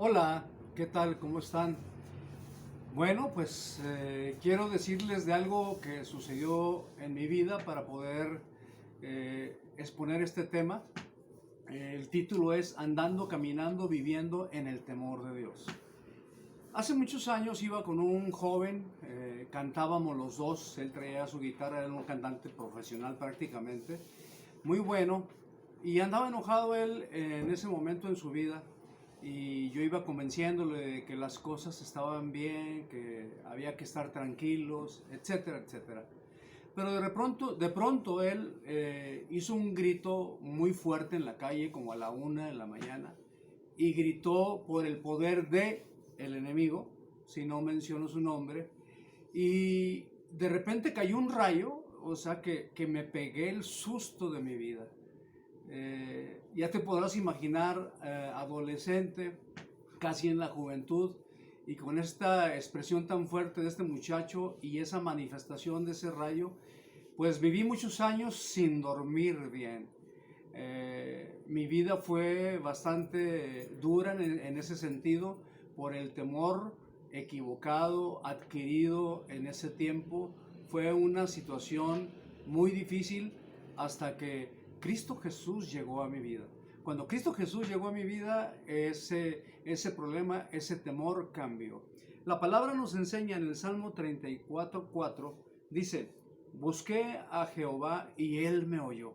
Hola, ¿qué tal? ¿Cómo están? Bueno, pues quiero decirles de algo que sucedió en mi vida para poder exponer este tema. El título es Andando, caminando, viviendo en el temor de Dios. Hace muchos años iba con un joven, cantábamos los dos, él traía su guitarra, era un cantante profesional prácticamente, muy bueno, y andaba enojado él en ese momento en su vida, y yo iba convenciéndole de que las cosas estaban bien, que había que estar tranquilos, etcétera, etcétera. Pero de pronto él hizo un grito muy fuerte en la calle, como a la 1 de la mañana, y gritó por el poder de el enemigo, si no menciono su nombre, y de repente cayó un rayo, o sea que me pegué el susto de mi vida. Ya te podrás imaginar, adolescente, casi en la juventud, y con esta expresión tan fuerte de este muchacho y esa manifestación de ese rayo, pues viví muchos años sin dormir bien. Mi vida fue bastante dura en ese sentido por el temor equivocado adquirido en ese tiempo. Fue una situación muy difícil hasta que Cristo Jesús llegó a mi vida. Cuando Cristo Jesús llegó a mi vida, ese problema, ese temor cambió. La palabra nos enseña en el Salmo 34:4, dice: busqué a Jehová y él me oyó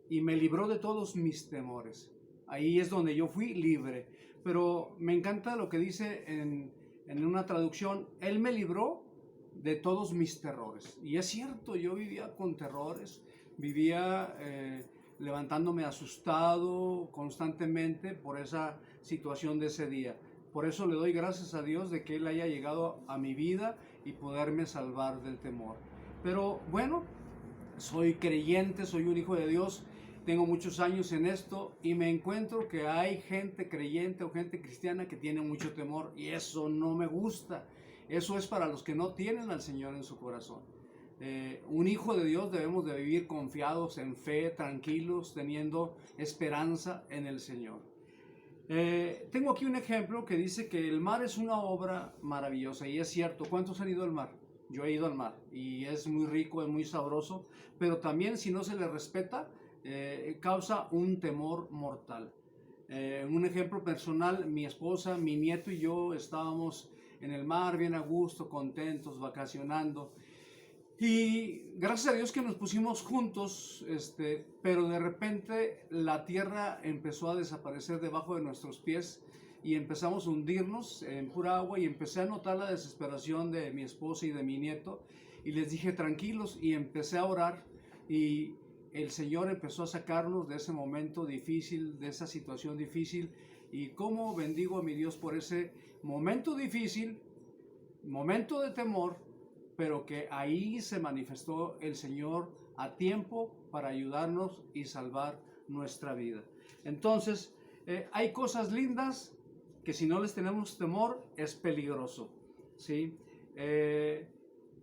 y me libró de todos mis temores. Ahí es donde yo fui libre. Pero me encanta lo que dice en una traducción: él me libró de todos mis terrores. Y es cierto, yo vivía con terrores, vivía levantándome asustado constantemente por esa situación de ese día. Por eso le doy gracias a Dios de que Él haya llegado a mi vida y poderme salvar del temor. Pero bueno, soy creyente, soy un hijo de Dios, tengo muchos años en esto y me encuentro que hay gente creyente o gente cristiana que tiene mucho temor, y eso no me gusta. Eso es para los que no tienen al Señor en su corazón. Un hijo de Dios debemos de vivir confiados en fe, tranquilos, teniendo esperanza en el Señor. Tengo aquí un ejemplo que dice que el mar es una obra maravillosa, y es cierto. ¿Cuántos han ido al mar? Yo he ido al mar y es muy rico, es muy sabroso, pero también, si no se le respeta, causa un temor mortal. Un ejemplo personal: mi esposa, mi nieto y yo estábamos en el mar bien a gusto, contentos, vacacionando, y gracias a Dios que nos pusimos juntos, pero de repente la tierra empezó a desaparecer debajo de nuestros pies y empezamos a hundirnos en pura agua, y empecé a notar la desesperación de mi esposa y de mi nieto, y les dije: tranquilos, y empecé a orar, y el Señor empezó a sacarnos de ese momento difícil, de esa situación difícil. Y cómo bendigo a mi Dios por ese momento difícil, momento de temor, pero que ahí se manifestó el Señor a tiempo para ayudarnos y salvar nuestra vida. Entonces, hay cosas lindas que, si no les tenemos temor, es peligroso, ¿sí?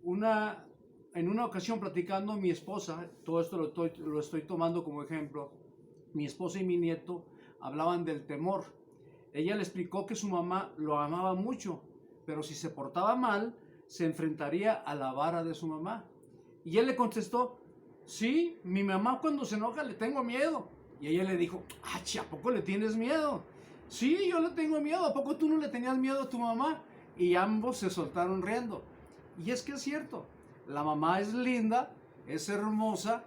Una, en una ocasión, platicando, mi esposa, todo esto lo estoy tomando como ejemplo, mi esposa y mi nieto hablaban del temor. Ella le explicó que su mamá lo amaba mucho, pero si se portaba mal, se enfrentaría a la vara de su mamá. Y él le contestó: sí, mi mamá cuando se enoja le tengo miedo. Y ella le dijo: ah, ¿a poco le tienes miedo? Sí, yo le tengo miedo. ¿A poco tú no le tenías miedo a tu mamá? Y ambos se soltaron riendo. Y es que es cierto, la mamá es linda, es hermosa,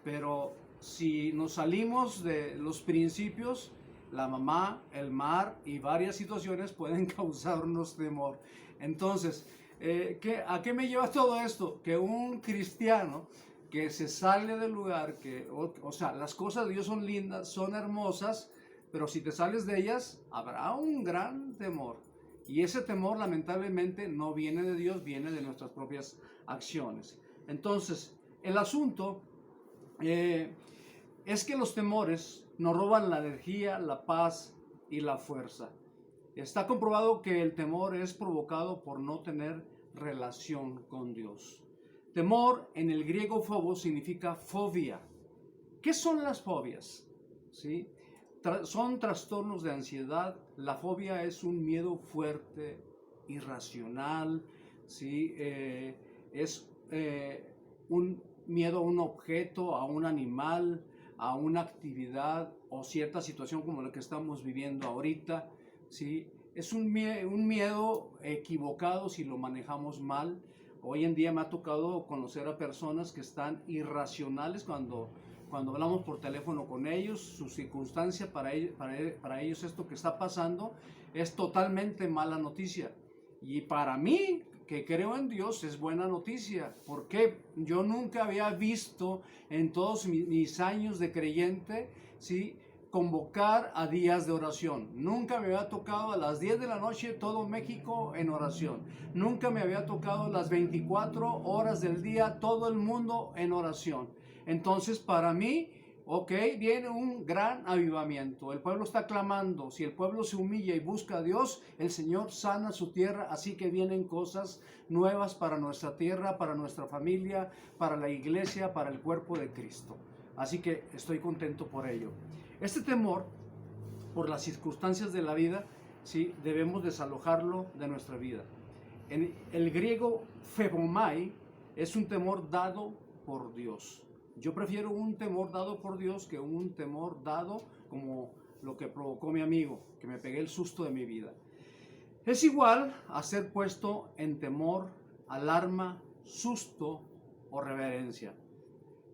pero si nos salimos de los principios, la mamá, el mar y varias situaciones pueden causarnos temor. Entonces, ¿a qué me lleva todo esto? Que un cristiano que se sale del lugar, o sea, las cosas de Dios son lindas, son hermosas, pero si te sales de ellas, habrá un gran temor. Y ese temor, lamentablemente, no viene de Dios, viene de nuestras propias acciones. Entonces, el asunto es que los temores nos roban la energía, la paz y la fuerza. Está comprobado que el temor es provocado por no tener relación con Dios. Temor, en el griego phobos, significa fobia. ¿Qué son las fobias? ¿Sí? Son trastornos de ansiedad, La fobia es un miedo fuerte, irracional, ¿sí? Es un miedo a un objeto, a un animal, a una actividad o cierta situación como la que estamos viviendo ahorita, ¿sí? Es un miedo equivocado si lo manejamos mal. Hoy en día me ha tocado conocer a personas que están irracionales cuando hablamos por teléfono con ellos. Su circunstancia para ellos esto que está pasando es totalmente mala noticia. Y para mí, que creo en Dios, es buena noticia, porque yo nunca había visto en todos mis años de creyente, ¿sí?, convocar a días de oración. Nunca me había tocado a las 10 de la noche todo México en oración. Nunca me había tocado las 24 horas del día todo el mundo en oración. Entonces, para mí, viene un gran avivamiento. El pueblo está clamando. Si el pueblo se humilla y busca a Dios, el Señor sana su tierra. Así que vienen cosas nuevas para nuestra tierra, para nuestra familia, para la iglesia, para el cuerpo de Cristo. Así que estoy contento por ello. Este temor, por las circunstancias de la vida, ¿sí?, debemos desalojarlo de nuestra vida. En el griego, phebomai, es un temor dado por Dios. Yo prefiero un temor dado por Dios que un temor dado como lo que provocó mi amigo, que me pegué el susto de mi vida. Es igual a ser puesto en temor, alarma, susto o reverencia.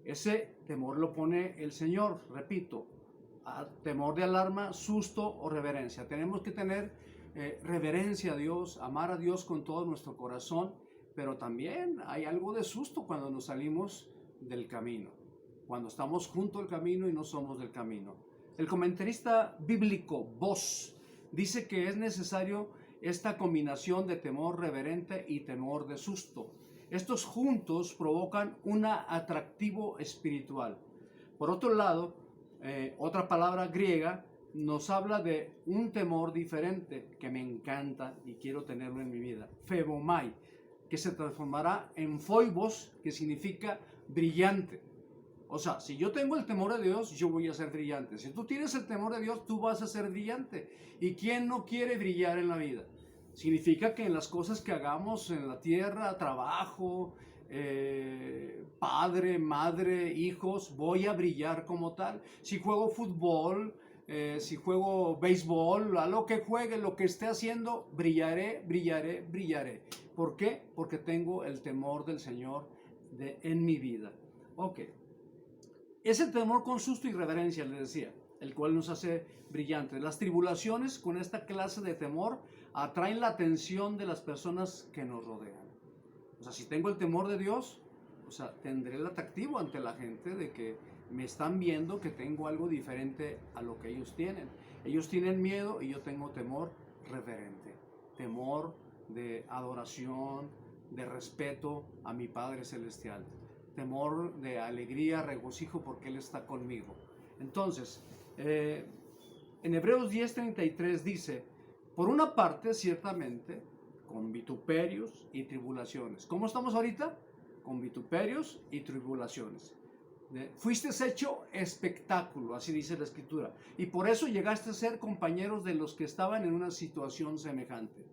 Ese temor lo pone el Señor, repito, temor de alarma, susto o reverencia. Tenemos que tener reverencia a Dios, amar a Dios con todo nuestro corazón, pero también hay algo de susto cuando nos salimos del camino, cuando estamos junto al camino y no somos del camino. El comentarista bíblico Voss dice que es necesario esta combinación de temor reverente y temor de susto. Estos juntos provocan un atractivo espiritual. Por otro lado, otra palabra griega nos habla de un temor diferente que me encanta y quiero tenerlo en mi vida. Phebomai, que se transformará en phoibos, que significa brillante. O sea, si yo tengo el temor de Dios, yo voy a ser brillante. Si tú tienes el temor de Dios, tú vas a ser brillante. ¿Y quién no quiere brillar en la vida? Significa que en las cosas que hagamos en la tierra, trabajo, padre, madre, hijos, voy a brillar como tal. Si juego fútbol, si juego béisbol, a lo que juegue, lo que esté haciendo, brillaré, brillaré, brillaré. ¿Por qué? Porque tengo el temor del Señor en mi vida. Es el temor con susto y reverencia, les decía, el cual nos hace brillantes. Las tribulaciones con esta clase de temor atraen la atención de las personas que nos rodean. O sea, si tengo el temor de Dios, o sea, tendré el atractivo ante la gente de que me están viendo que tengo algo diferente a lo que ellos tienen. Ellos tienen miedo y yo tengo temor reverente, temor de adoración, de respeto a mi Padre Celestial, temor de alegría, regocijo porque Él está conmigo. Entonces, en Hebreos 10:33 dice, por una parte, ciertamente, con vituperios y tribulaciones. ¿Cómo estamos ahorita? Con vituperios y tribulaciones. Fuiste hecho espectáculo, así dice la Escritura, y por eso llegaste a ser compañeros de los que estaban en una situación semejante.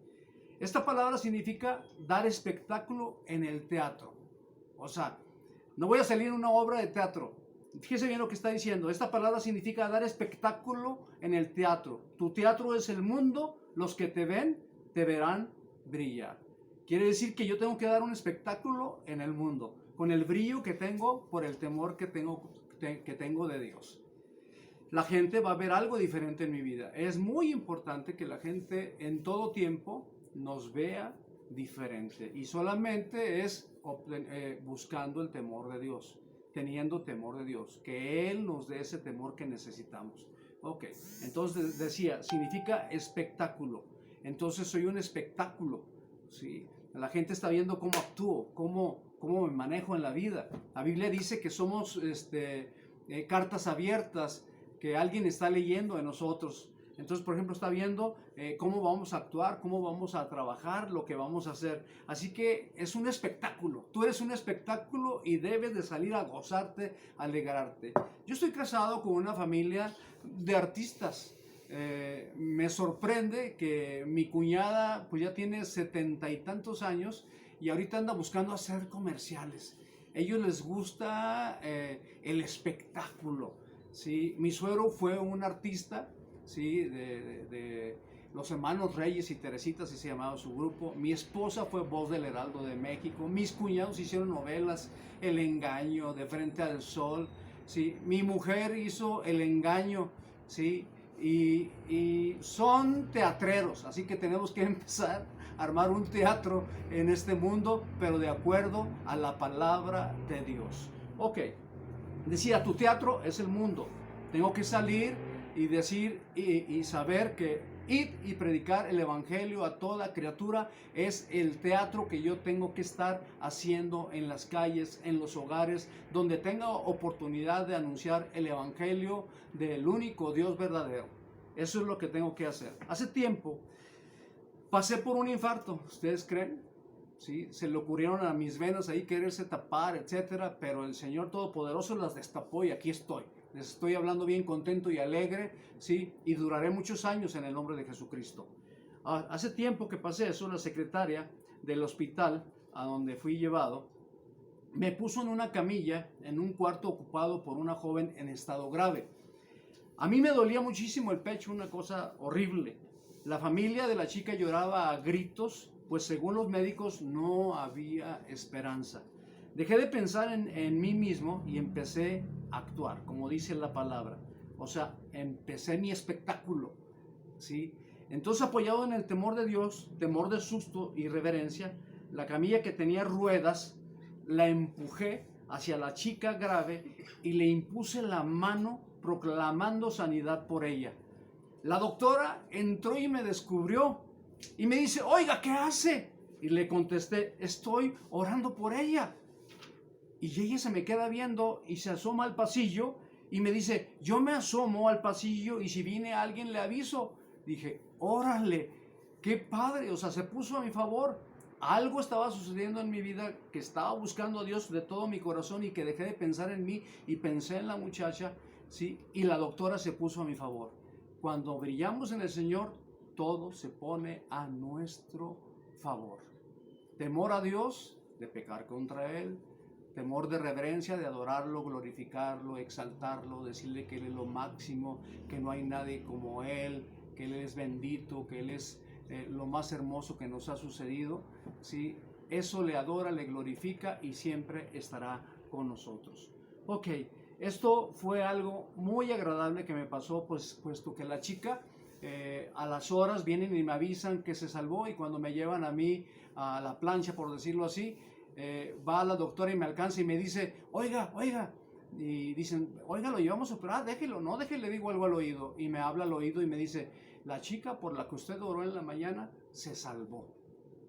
Esta palabra significa dar espectáculo en el teatro. O sea, no voy a salir en una obra de teatro. Fíjese bien lo que está diciendo. Esta palabra significa dar espectáculo en el teatro. Tu teatro es el mundo. Los que te ven, te verán brillar. Quiere decir que yo tengo que dar un espectáculo en el mundo, con el brillo que tengo por el temor que tengo de Dios. La gente va a ver algo diferente en mi vida. Es muy importante que la gente en todo tiempo nos vea diferente. Y solamente es buscando el temor de Dios, teniendo temor de Dios, que Él nos dé ese temor que necesitamos. Entonces decía, significa espectáculo. Entonces soy un espectáculo, ¿sí? La gente está viendo cómo actúo, cómo me manejo en la vida. La Biblia dice que somos cartas abiertas, que alguien está leyendo de nosotros. Entonces, por ejemplo, está viendo cómo vamos a actuar, cómo vamos a trabajar, lo que vamos a hacer. Así que es un espectáculo. Tú eres un espectáculo y debes de salir a gozarte, a alegrarte. Yo estoy casado con una familia de artistas. Me sorprende que mi cuñada pues ya tiene 70 y tantos años y ahorita anda buscando hacer comerciales. Ellos les gusta el espectáculo, ¿sí? Mi suegro fue un artista, ¿sí? De los hermanos Reyes y Teresita, así se llamaba su grupo. Mi esposa fue voz del Heraldo de México. Mis cuñados hicieron novelas, El Engaño, De Frente al Sol, ¿sí? Mi mujer hizo El Engaño, ¿sí? Y son teatreros, así que tenemos que empezar a armar un teatro en este mundo, pero de acuerdo a la palabra de Dios. Ok, decía, tu teatro es el mundo. Tengo que salir y decir y saber que ir y predicar el evangelio a toda criatura es el teatro que yo tengo que estar haciendo en las calles, en los hogares, donde tenga oportunidad de anunciar el evangelio del único Dios verdadero. Eso es lo que tengo que hacer. Hace tiempo pasé por un infarto, ¿ustedes creen? ¿Sí? Se le ocurrieron a mis venas ahí quererse tapar, etcétera, pero el Señor Todopoderoso las destapó y aquí estoy. Les estoy hablando bien contento y alegre, ¿sí? Y duraré muchos años en el nombre de Jesucristo. Hace tiempo que pasé eso, la secretaria del hospital a donde fui llevado me puso en una camilla en un cuarto ocupado por una joven en estado grave. A mí me dolía muchísimo el pecho, una cosa horrible. La familia de la chica lloraba a gritos, pues según los médicos no había esperanza. Dejé de pensar en mí mismo y empecé a actuar, como dice la palabra. O sea, empecé mi espectáculo, ¿sí? Entonces, apoyado en el temor de Dios, temor de susto y reverencia, la camilla que tenía ruedas, la empujé hacia la chica grave y le impuse la mano proclamando sanidad por ella. La doctora entró y me descubrió y me dice, oiga, ¿qué hace? Y le contesté, estoy orando por ella. Y ella se me queda viendo y se asoma al pasillo y me dice, yo me asomo al pasillo y si viene alguien le aviso. Dije, órale, qué padre, o sea, se puso a mi favor. Algo estaba sucediendo en mi vida que estaba buscando a Dios de todo mi corazón y que dejé de pensar en mí y pensé en la muchacha, ¿sí? Y la doctora se puso a mi favor. Cuando brillamos en el Señor, todo se pone a nuestro favor. Temor a Dios, de pecar contra Él. Temor de reverencia, de adorarlo, glorificarlo, exaltarlo, decirle que Él es lo máximo, que no hay nadie como Él, que Él es bendito, que Él es lo más hermoso que nos ha sucedido, ¿sí? Eso le adora, le glorifica y siempre estará con nosotros. Ok, esto fue algo muy agradable que me pasó, pues, puesto que la chica a las horas vienen y me avisan que se salvó y cuando me llevan a mí a la plancha, por decirlo así, va la doctora y me alcanza y me dice, oiga, y dicen, oiga, lo llevamos a operar, déjelo, no, déjele, le digo algo al oído, y me habla al oído y me dice, la chica por la que usted oró en la mañana se salvó,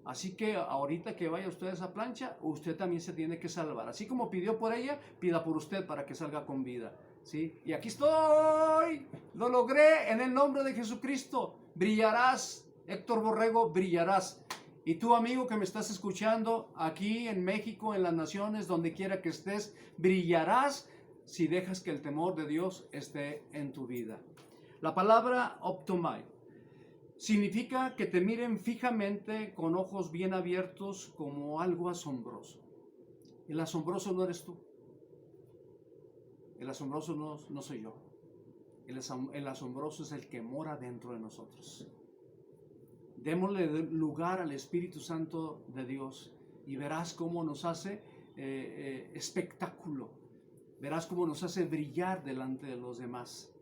así que ahorita que vaya usted a esa plancha, usted también se tiene que salvar, así como pidió por ella, pida por usted para que salga con vida, ¿sí? Y aquí estoy, lo logré en el nombre de Jesucristo, brillarás, Héctor Borrego, brillarás. Y tú, amigo que me estás escuchando aquí en México, en las naciones, donde quiera que estés, brillarás si dejas que el temor de Dios esté en tu vida. La palabra optomai significa que te miren fijamente con ojos bien abiertos como algo asombroso. El asombroso no eres tú. El asombroso no soy yo. El asombroso es el que mora dentro de nosotros. Démosle lugar al Espíritu Santo de Dios y verás cómo nos hace espectáculo. Verás cómo nos hace brillar delante de los demás.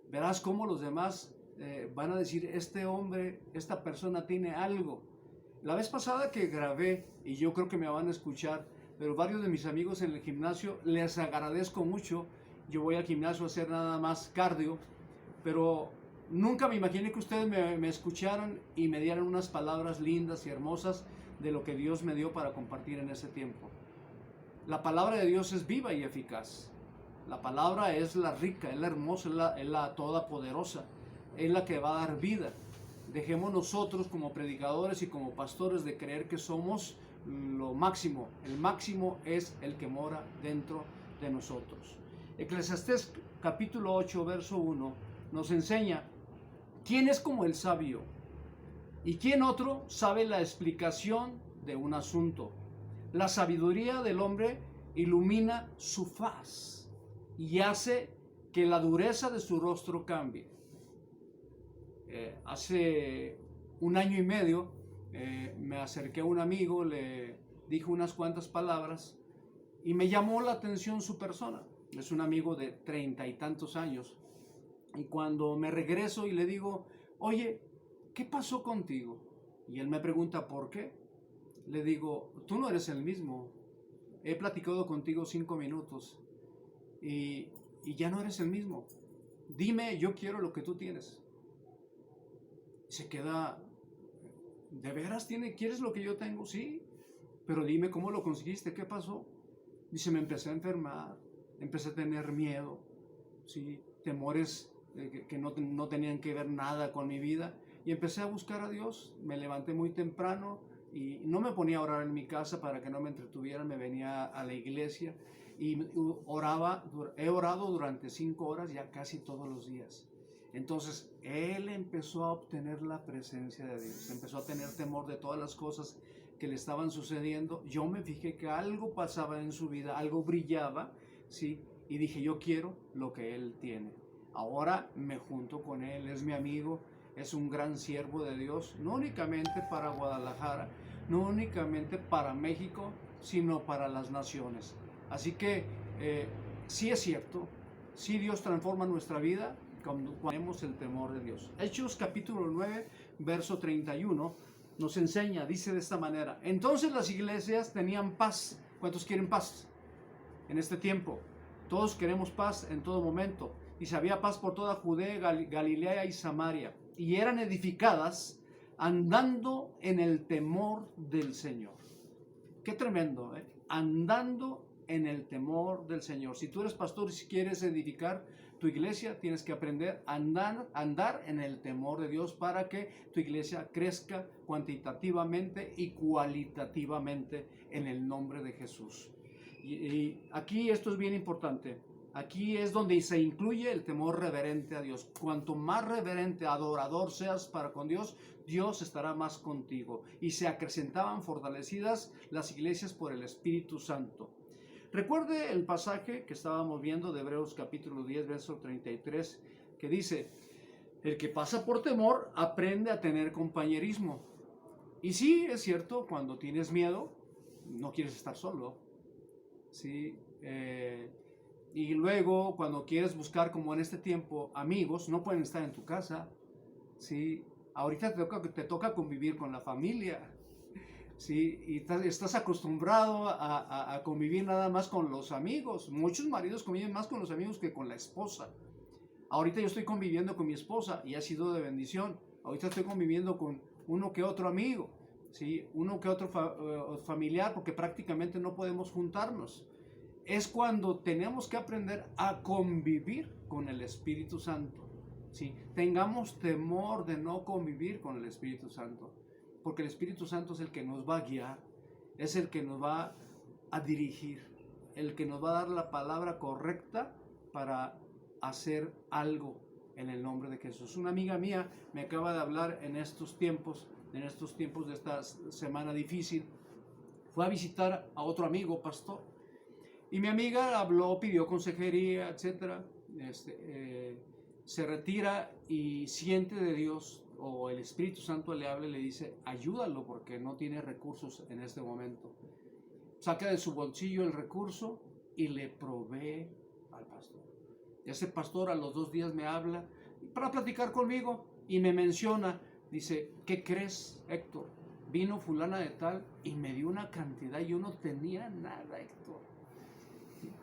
Verás cómo los demás van a decir, este hombre, esta persona tiene algo. La vez pasada que grabé, y yo creo que me van a escuchar, pero varios de mis amigos en el gimnasio, les agradezco mucho. Yo voy al gimnasio a hacer nada más cardio, pero nunca me imaginé que ustedes me escucharan y me dieran unas palabras lindas y hermosas de lo que Dios me dio para compartir en ese tiempo. La palabra de Dios es viva y eficaz. La palabra es la rica, es la hermosa, es la todopoderosa, es la que va a dar vida. Dejemos nosotros como predicadores y como pastores de creer que somos lo máximo. El máximo es el que mora dentro de nosotros. Eclesiastés capítulo 8, verso 1 nos enseña ¿Quién es como el sabio? ¿Y quién otro sabe la explicación de un asunto? La sabiduría del hombre ilumina su faz y hace que la dureza de su rostro cambie. Hace un año y medio me acerqué a un amigo, le dije unas cuantas palabras y me llamó la atención su persona. Es un amigo de 30 y tantos años. Y cuando me regreso y le digo, oye, ¿qué pasó contigo? Y él me pregunta, ¿por qué? Le digo, tú no eres el mismo. He platicado contigo 5 minutos y ya no eres el mismo. Dime, yo quiero lo que tú tienes. Y se queda, ¿de veras quieres lo que yo tengo? Sí, pero dime cómo lo conseguiste, ¿qué pasó? Dice, me empecé a enfermar, empecé a tener miedo, ¿sí? Temores que no tenían que ver nada con mi vida. Y empecé a buscar a Dios, me levanté muy temprano y no me ponía a orar en mi casa para que no me entretuviera, me venía a la iglesia y oraba, he orado durante 5 horas ya casi todos los días. Entonces él empezó a obtener la presencia de Dios, empezó a tener temor de todas las cosas que le estaban sucediendo. Yo me fijé que algo pasaba en su vida, algo brillaba, ¿sí? Y dije, yo quiero lo que él tiene. Ahora me junto con él, es mi amigo, es un gran siervo de Dios, no únicamente para Guadalajara, no únicamente para México, sino para las naciones. Así que sí es cierto, sí Dios transforma nuestra vida cuando tenemos el temor de Dios. Hechos capítulo 9, verso 31, nos enseña, dice de esta manera, entonces las iglesias tenían paz. ¿Cuántos quieren paz en este tiempo? Todos queremos paz en todo momento. Y había paz por toda Judea, Galilea y Samaria. Y eran edificadas andando en el temor del Señor. Qué tremendo, ¿eh? Andando en el temor del Señor. Si tú eres pastor y si quieres edificar tu iglesia, tienes que aprender a andar en el temor de Dios para que tu iglesia crezca cuantitativamente y cualitativamente en el nombre de Jesús. Y aquí esto es bien importante. Aquí es donde se incluye el temor reverente a Dios. Cuanto más reverente, adorador seas para con Dios, Dios estará más contigo. Y se acrecentaban fortalecidas las iglesias por el Espíritu Santo. Recuerde el pasaje que estábamos viendo de Hebreos capítulo 10, verso 33, que dice, el que pasa por temor aprende a tener compañerismo. Y sí, es cierto, cuando tienes miedo, no quieres estar solo. Sí, y luego cuando quieres buscar, como en este tiempo, amigos, no pueden estar en tu casa, ¿sí? Ahorita te toca convivir con la familia, ¿sí? Y estás acostumbrado a convivir nada más con los amigos. Muchos maridos conviven más con los amigos que con la esposa. Ahorita yo estoy conviviendo con mi esposa y ha sido de bendición. Ahorita estoy conviviendo con uno que otro amigo, ¿sí? Uno que otro familiar, porque prácticamente no podemos juntarnos. Es cuando tenemos que aprender a convivir con el Espíritu Santo, ¿sí? Tengamos temor de no convivir con el Espíritu Santo, porque el Espíritu Santo es el que nos va a guiar, es el que nos va a dirigir, el que nos va a dar la palabra correcta para hacer algo en el nombre de Jesús. Una amiga mía me acaba de hablar en estos tiempos de esta semana difícil. Fue a visitar a otro amigo, pastor. Y mi amiga habló, pidió consejería, etc. Se retira y siente de Dios, o el Espíritu Santo le habla y le dice, ayúdalo porque no tiene recursos en este momento. Saca de su bolsillo el recurso y le provee al pastor. Ese pastor a los 2 días me habla para platicar conmigo y me menciona, dice, ¿qué crees, Héctor? Vino fulana de tal y me dio una cantidad, yo no tenía nada, Héctor.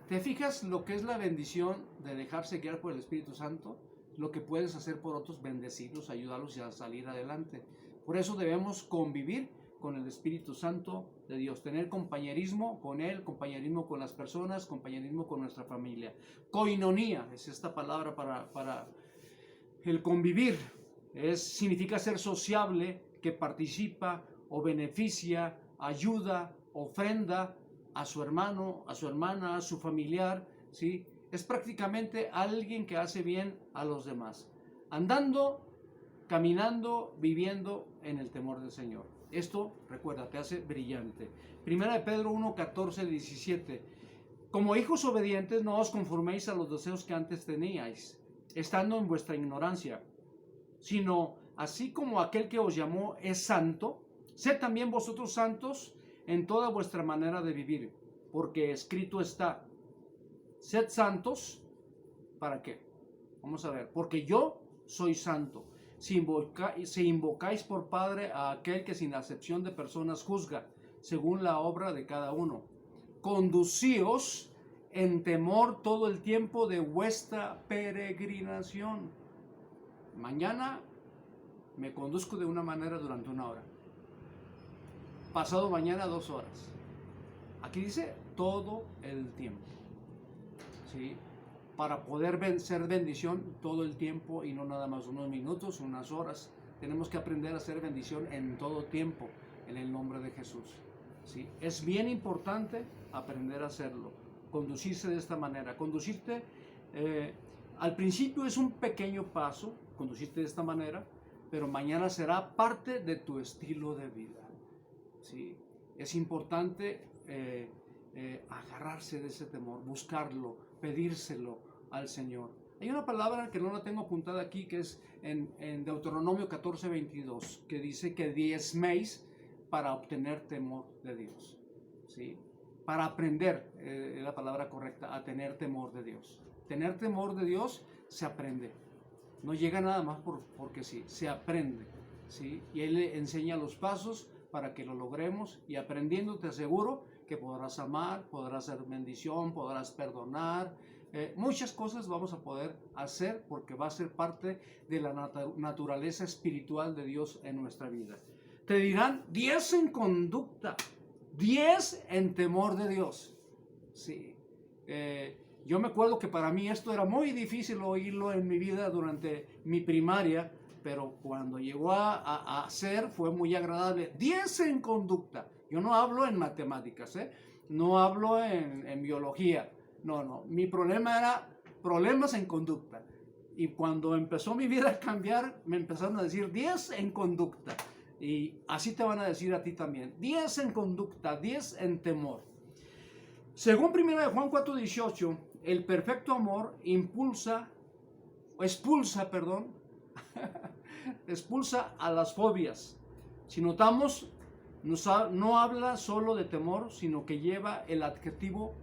¿Te fijas lo que es la bendición de dejarse guiar por el Espíritu Santo? Lo que puedes hacer por otros, bendecirlos, ayudarlos y a salir adelante. Por eso debemos convivir con el Espíritu Santo de Dios, tener compañerismo con Él, compañerismo con las personas, compañerismo con nuestra familia. Koinonía es esta palabra para el convivir. Significa ser sociable, que participa o beneficia, ayuda, ofrenda a su hermano, a su hermana, a su familiar, ¿sí? Es prácticamente alguien que hace bien a los demás. Andando caminando, viviendo en el temor del Señor. Esto, recuerda, te hace brillante. Primera de Pedro 1, 14, 17. Como hijos obedientes, no os conforméis a los deseos que antes teníais, estando en vuestra ignorancia, sino así como aquel que os llamó es santo, sed también vosotros santos en toda vuestra manera de vivir, porque escrito está, sed santos, ¿para qué? Vamos a ver, porque yo soy santo. Si invocáis por Padre a aquel que sin acepción de personas juzga, según la obra de cada uno. Conducíos en temor todo el tiempo de vuestra peregrinación. Mañana me conduzco de una manera durante 1 hora. Pasado mañana 2 horas. Aquí dice todo el tiempo. ¿Sí? Para poder ser bendición todo el tiempo y no nada más unos minutos, unas horas. Tenemos que aprender a ser bendición en todo tiempo, en el nombre de Jesús. ¿Sí? Es bien importante aprender a hacerlo, conducirse de esta manera. Conducirte, al principio es un pequeño paso, conducirte de esta manera, pero mañana será parte de tu estilo de vida. ¿Sí? Es importante agarrarse de ese temor, buscarlo, pedírselo al Señor. Hay una palabra que no la tengo apuntada aquí, que es en Deuteronomio 14, 22, que dice que diezméis para obtener temor de Dios. ¿Sí? Para aprender, es la palabra correcta, a tener temor de Dios. Tener temor de Dios se aprende. No llega nada más porque sí, se aprende. ¿Sí? Y Él le enseña los pasos para que lo logremos, y aprendiendo te aseguro que podrás amar, podrás hacer bendición, podrás perdonar. Muchas cosas vamos a poder hacer porque va a ser parte de la naturaleza espiritual de Dios en nuestra vida. Te dirán 10 en conducta, 10 en temor de Dios. Sí. Yo me acuerdo que para mí esto era muy difícil oírlo en mi vida durante mi primaria, pero cuando llegó a ser fue muy agradable. 10 en conducta. Yo no hablo en matemáticas, no hablo en biología. No. Mi problema era problemas en conducta. Y cuando empezó mi vida a cambiar, me empezaron a decir 10 en conducta. Y así te van a decir a ti también. 10 en conducta, 10 en temor. Según 1 Juan 4:18, el perfecto amor expulsa a las fobias. Si notamos, no habla solo de temor, sino que lleva el adjetivo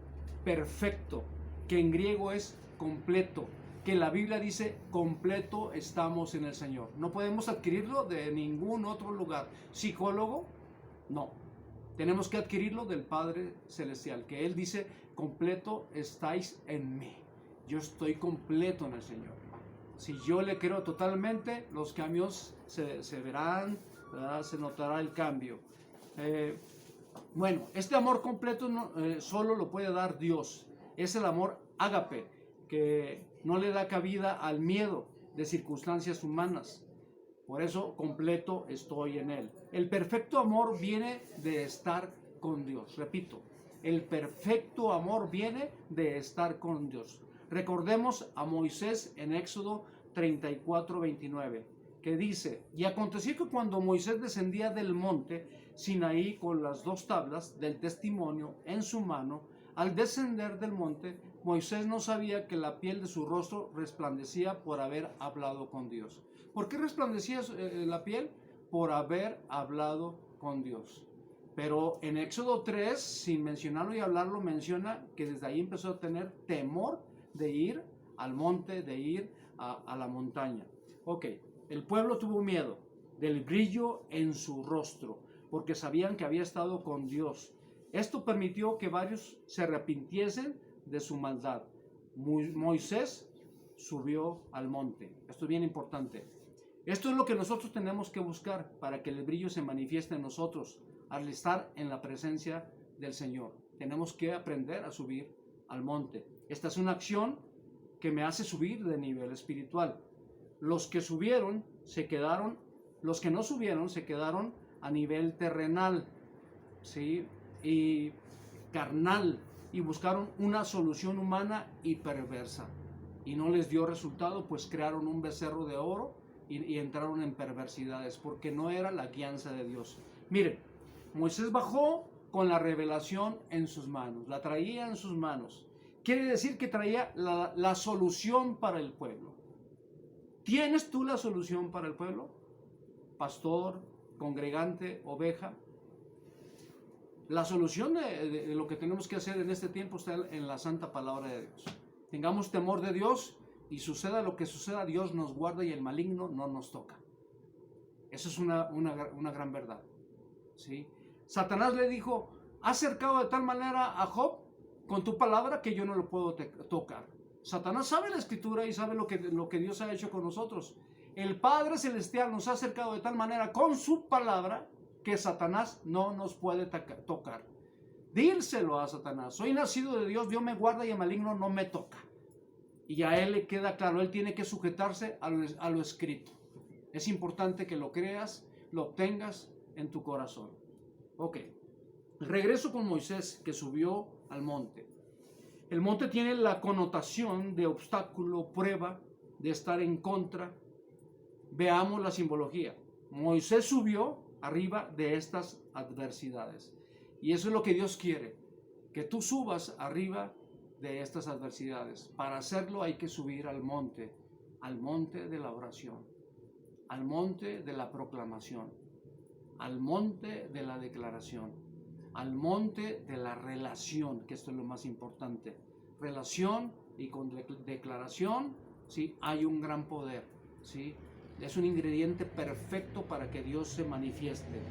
perfecto, que en griego es completo, que la Biblia dice completo estamos en el Señor. No podemos adquirirlo de ningún otro lugar. ¿Psicólogo? No. Tenemos que adquirirlo del Padre Celestial, que Él dice completo estáis en mí. Yo estoy completo en el Señor. Si yo le creo totalmente, los cambios se verán, ¿verdad? Se notará el cambio. Bueno, este amor completo solo lo puede dar Dios. Es el amor ágape, que no le da cabida al miedo de circunstancias humanas. Por eso completo estoy en Él. El perfecto amor viene de estar con Dios. Repito, el perfecto amor viene de estar con Dios. Recordemos a Moisés en Éxodo 34, 29, que dice: y aconteció que cuando Moisés descendía del monte Sinaí con las 2 tablas del testimonio en su mano, al descender del monte, Moisés no sabía que la piel de su rostro resplandecía por haber hablado con Dios. ¿Por qué resplandecía la piel? Por haber hablado con Dios. Pero en Éxodo 3, sin mencionarlo y hablarlo, menciona que desde ahí empezó a tener temor de ir al monte, de ir a la montaña. Ok, el pueblo tuvo miedo del brillo en su rostro, porque sabían que había estado con Dios. Esto permitió que varios se arrepintiesen de su maldad. Moisés subió al monte. Esto es bien importante. Esto es lo que nosotros tenemos que buscar para que el brillo se manifieste en nosotros al estar en la presencia del Señor. Tenemos que aprender a subir al monte. Esta es una acción que me hace subir de nivel espiritual. Los que subieron se quedaron, los que no subieron se quedaron a nivel terrenal, ¿sí? Y carnal, y buscaron una solución humana y perversa. Y no les dio resultado, pues crearon un becerro de oro y entraron en perversidades, porque no era la guianza de Dios. Miren, Moisés bajó con la revelación en sus manos, la traía en sus manos. Quiere decir que traía la solución para el pueblo. ¿Tienes tú la solución para el pueblo? Pastor, congregante, oveja. La solución de lo que tenemos que hacer en este tiempo está en la santa palabra de Dios. Tengamos temor de Dios y suceda lo que suceda, Dios nos guarda y el maligno no nos toca. Eso es una gran verdad, ¿sí? Satanás le dijo, has cercado de tal manera a Job con tu palabra que yo no lo puedo tocar. Satanás sabe la escritura y sabe lo que Dios ha hecho con nosotros. El Padre Celestial nos ha acercado de tal manera con su palabra que Satanás no nos puede tocar. Dírselo a Satanás, soy nacido de Dios, Dios me guarda y el maligno no me toca. Y a él le queda claro, él tiene que sujetarse a lo escrito. Es importante que lo creas, lo obtengas en tu corazón. Ok, regreso con Moisés que subió al monte. El monte tiene la connotación de obstáculo, prueba, de estar en contra. Veamos la simbología. Moisés subió arriba de estas adversidades. Y eso es lo que Dios quiere, que tú subas arriba de estas adversidades. Para hacerlo hay que subir al monte de la oración, al monte de la proclamación, al monte de la declaración, al monte de la relación, que esto es lo más importante. Relación y con declaración, ¿sí? Hay un gran poder, ¿sí? Es un ingrediente perfecto para que Dios se manifieste.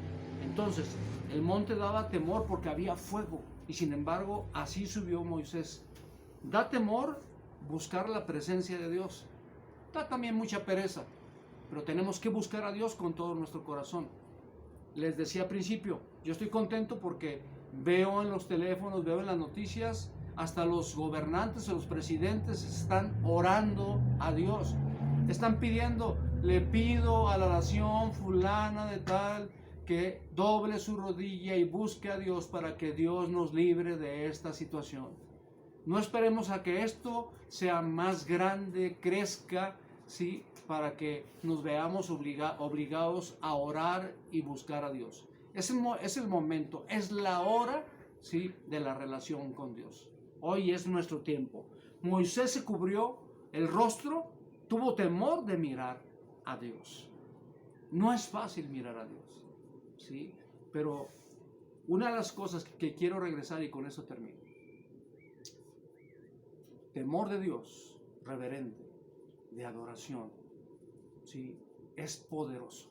Entonces, el monte daba temor porque había fuego, y sin embargo, así subió Moisés. Da temor buscar la presencia de Dios. Da también mucha pereza, pero tenemos que buscar a Dios con todo nuestro corazón. Les decía al principio, yo estoy contento porque veo en los teléfonos, veo en las noticias, hasta los gobernantes o los presidentes están orando a Dios. Están pidiendo, le pido a la nación fulana de tal que doble su rodilla y busque a Dios para que Dios nos libre de esta situación. No esperemos a que esto sea más grande, crezca, ¿sí? Para que nos veamos obligados a orar y buscar a Dios. Es el momento, es la hora, ¿sí? De la relación con Dios. Hoy es nuestro tiempo. Moisés se cubrió el rostro, tuvo temor de mirar a Dios. No es fácil mirar a Dios, ¿sí? Pero una de las cosas que quiero regresar y con eso termino. Temor de Dios, reverente, de adoración, ¿sí? Es poderoso,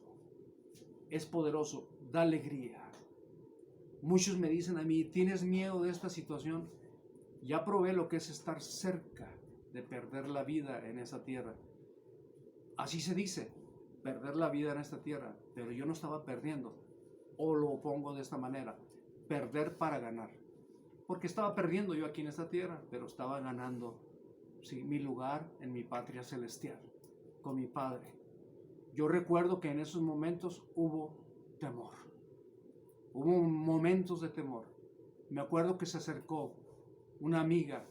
da alegría. Muchos me dicen a mí, ¿tienes miedo de esta situación? Ya probé lo que es estar cerca de perder la vida en esa tierra. Así se dice, perder la vida en esta tierra, pero yo no estaba perdiendo, o lo pongo de esta manera, perder para ganar. Porque estaba perdiendo yo aquí en esta tierra, pero estaba ganando, sí, mi lugar en mi patria celestial, con mi Padre. Yo recuerdo que en esos momentos hubo temor. Hubo momentos de temor. Me acuerdo que se acercó una amiga,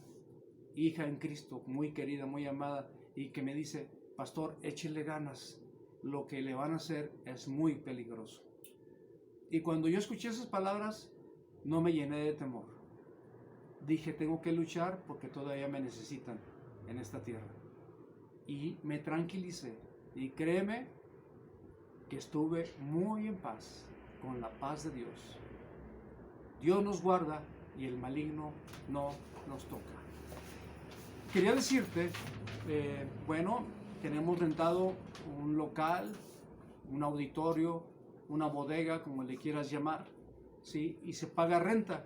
hija en Cristo, muy querida, muy amada, y que me dice, pastor, échele ganas, lo que le van a hacer es muy peligroso. Y cuando yo escuché esas palabras, no me llené de temor. Dije, tengo que luchar porque todavía me necesitan en esta tierra. Y me tranquilicé. Y créeme que estuve muy en paz, con la paz de Dios. Dios nos guarda y el maligno no nos toca. Quería decirte, bueno, tenemos rentado un local, un auditorio, una bodega, como le quieras llamar, ¿sí? Y se paga renta.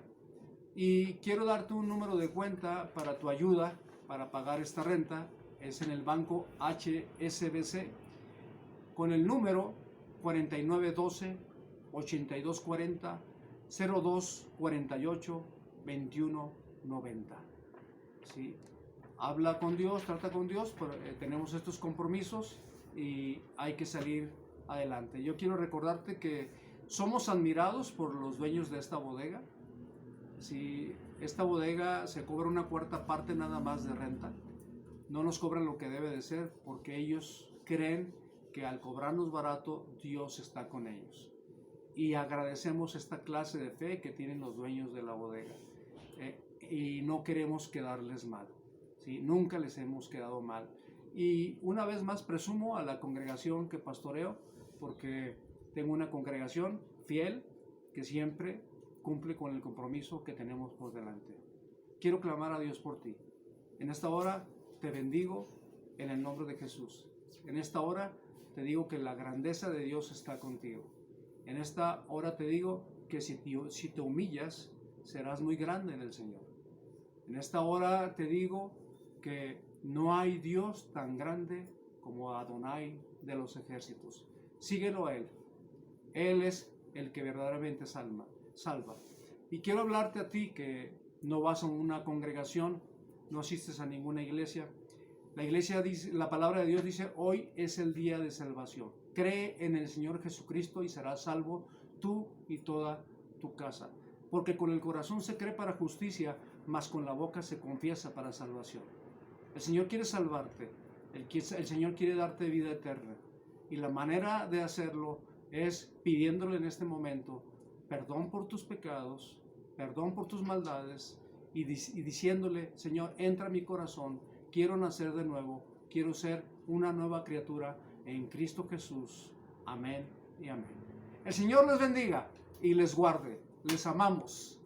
Y quiero darte un número de cuenta para tu ayuda, para pagar esta renta. Es en el banco HSBC, con el número 4912-8240-0248-2190. ¿Sí? Habla con Dios, trata con Dios, pero, tenemos estos compromisos y hay que salir adelante. Yo quiero recordarte que somos admirados por los dueños de esta bodega. Si esta bodega se cobra una cuarta parte nada más de renta, no nos cobran lo que debe de ser porque ellos creen que al cobrarnos barato, Dios está con ellos. Y agradecemos esta clase de fe que tienen los dueños de la bodega. Y no queremos quedarles mal, ¿sí? Nunca les hemos quedado mal. Y una vez más presumo a la congregación que pastoreo, porque tengo una congregación fiel que siempre cumple con el compromiso que tenemos por delante. Quiero clamar a Dios por ti. En esta hora te bendigo en el nombre de Jesús. En esta hora te digo que la grandeza de Dios está contigo. En esta hora te digo que si te humillas, serás muy grande en el Señor. En esta hora te digo que no hay Dios tan grande como Adonai de los ejércitos. Síguelo a Él. Él es el que verdaderamente salva. Y quiero hablarte a ti que no vas a una congregación, no asistes a ninguna iglesia. La iglesia dice, la palabra de Dios dice, hoy es el día de salvación. Cree en el Señor Jesucristo y serás salvo tú y toda tu casa. Porque con el corazón se cree para justicia, mas con la boca se confiesa para salvación. El Señor quiere salvarte, el Señor quiere darte vida eterna. Y la manera de hacerlo es pidiéndole en este momento perdón por tus pecados, perdón por tus maldades y diciéndole, Señor, entra a mi corazón, quiero nacer de nuevo, quiero ser una nueva criatura en Cristo Jesús. Amén y amén. El Señor les bendiga y les guarde. Les amamos.